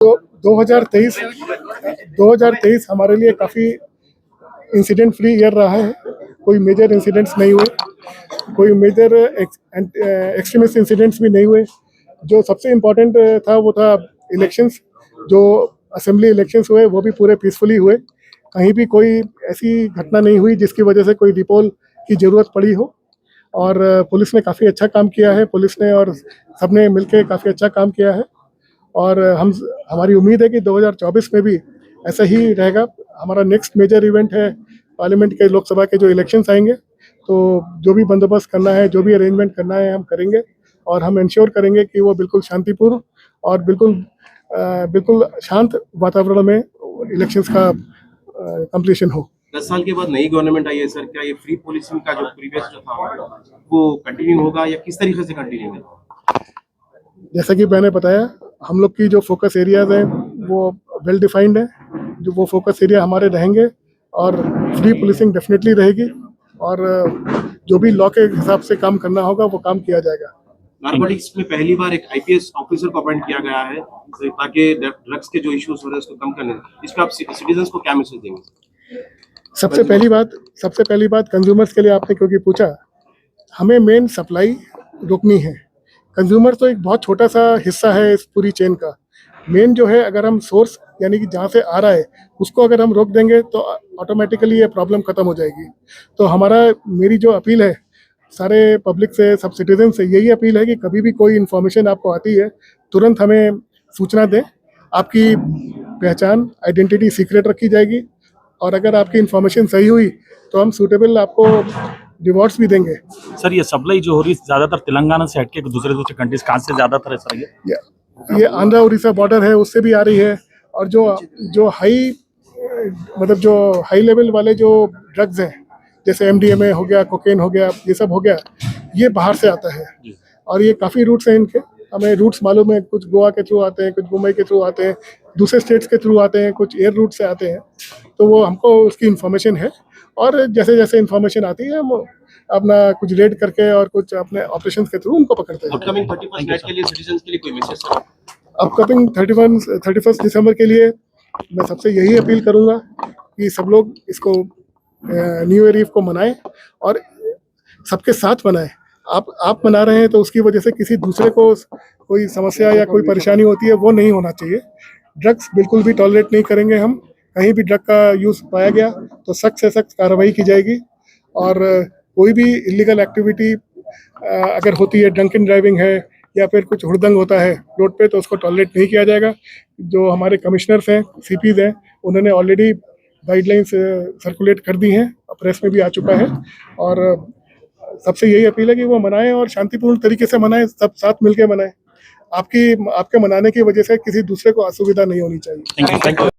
तो 2023 हमारे लिए काफ़ी इंसिडेंट फ्री ईयर रहा है। कोई मेजर इंसिडेंट्स नहीं हुए, कोई मेजर एक्सट्रीमिस्ट इंसिडेंट्स भी नहीं हुए। जो सबसे इम्पोर्टेंट था वो था इलेक्शंस। जो असेंबली इलेक्शंस हुए वो भी पूरे पीसफुली हुए। कहीं भी कोई ऐसी घटना नहीं हुई जिसकी वजह से कोई रिपोल की ज़रूरत पड़ी हो। और पुलिस ने काफ़ी अच्छा काम किया है, पुलिस ने और सबने मिलकर काफ़ी अच्छा काम किया है। और हमारी उम्मीद है कि 2024 में भी ऐसा ही रहेगा। हमारा नेक्स्ट मेजर इवेंट है पार्लियामेंट के, लोकसभा के जो इलेक्शंस आएंगे, तो जो भी बंदोबस्त करना है, जो भी अरेंजमेंट करना है हम करेंगे। और हम इंश्योर करेंगे कि वो बिल्कुल शांतिपूर्ण और बिल्कुल शांत वातावरण में इलेक्शंस का कंप्लीशन हो। 10 साल के बाद नई गवर्नमेंट आई है सर, क्या ये फ्री पोलिसिंग का जो प्रीवियस जो था वो कंटिन्यू होगा या किस तरीके से कंटिन्यू होगा? जैसा कि मैंने बताया, हम लोग की जो फोकस एरियाज हैं वो वेल डिफाइंड है। जो वो फोकस एरिया हमारे रहेंगे और फ्री पुलिसिंग डेफिनेटली रहेगी। और जो भी लॉ के हिसाब से काम करना होगा वो काम किया जाएगा। नारकोटिक्स में पहली बार एक आईपीएस ऑफिसर को अपॉइंट किया गया है ताकि ड्रग्स के जो इश्यूज हो रहे हैं उसको कम करने। इस पर आप सिटीजन्स को क्या मैसेज देंगे? सबसे पहली बात कंज्यूमर्स के लिए आपने क्योंकि पूछा, हमें मेन सप्लाई रोकनी है। कंज्यूमर तो एक बहुत छोटा सा हिस्सा है इस पूरी चेन का। मेन जो है, अगर हम सोर्स यानी कि जहाँ से आ रहा है उसको अगर हम रोक देंगे तो ऑटोमेटिकली ये प्रॉब्लम खत्म हो जाएगी। तो मेरी जो अपील है सारे पब्लिक से, सब सिटीजन से, यही अपील है कि कभी भी कोई इन्फॉर्मेशन आपको आती है तुरंत हमें सूचना दें। आपकी पहचान, आइडेंटिटी सीक्रेट रखी जाएगी। और अगर आपकी इन्फॉर्मेशन सही हुई तो हम सूटेबल आपको रिवॉर्ड्स भी देंगे। सर, ये सप्लाई जो हो रही है ज्यादातर तेलंगाना से हटके दूसरे कंट्रीज कहाँ से ज्यादातर है सर? ये आंध्र उड़ीसा बॉर्डर है उससे भी आ रही है। और जो हाई लेवल वाले जो ड्रग्स हैं, जैसे एमडीएमए हो गया, कोकेन हो गया, ये सब हो गया, ये बाहर से आता है। और ये काफ़ी रूट्स हैं इनके, हमें रूट्स मालूम है। कुछ गोवा के थ्रू आते हैं, कुछ मुंबई के थ्रू आते हैं, दूसरे स्टेट्स के थ्रू आते हैं, कुछ एयर रूट से आते हैं। तो वो हमको उसकी इन्फॉर्मेशन है। और जैसे जैसे इन्फॉर्मेशन आती है हम अपना कुछ रेड करके और कुछ अपने ऑपरेशंस के थ्रू उनको पकड़ते हैं। अपकमिंग 31 नाइट के लिए सिटीजन्स के लिए कोई मैसेज सर? अपकमिंग 31 दिसंबर के लिए मैं सबसे यही अपील करूंगा कि सब लोग इसको न्यू ईयर ईव को मनाएं और सबके साथ मनाएं। आप मना रहे हैं तो उसकी वजह से किसी दूसरे को कोई समस्या या कोई परेशानी होती है, वो नहीं होना चाहिए। ड्रग्स बिल्कुल भी टॉलरेट नहीं करेंगे हम। कहीं भी ड्रग का यूज़ पाया गया तो सख्त से सख्त कार्रवाई की जाएगी। और कोई भी इलीगल एक्टिविटी अगर होती है, ड्रंकन ड्राइविंग है या फिर कुछ हुड़दंग होता है रोड पे, तो उसको टॉलरेट नहीं किया जाएगा। जो हमारे कमिश्नर्स हैं, सीपीज हैं, उन्होंने ऑलरेडी गाइडलाइंस सर्कुलेट कर दी हैं, प्रेस में भी आ चुका है। और सबसे यही अपील है कि वो मनाएं और शांतिपूर्ण तरीके से मनाएं, सब साथ मिलकर मनाएं। आपके मनाने की वजह से किसी दूसरे को असुविधा नहीं होनी चाहिए। Thank you.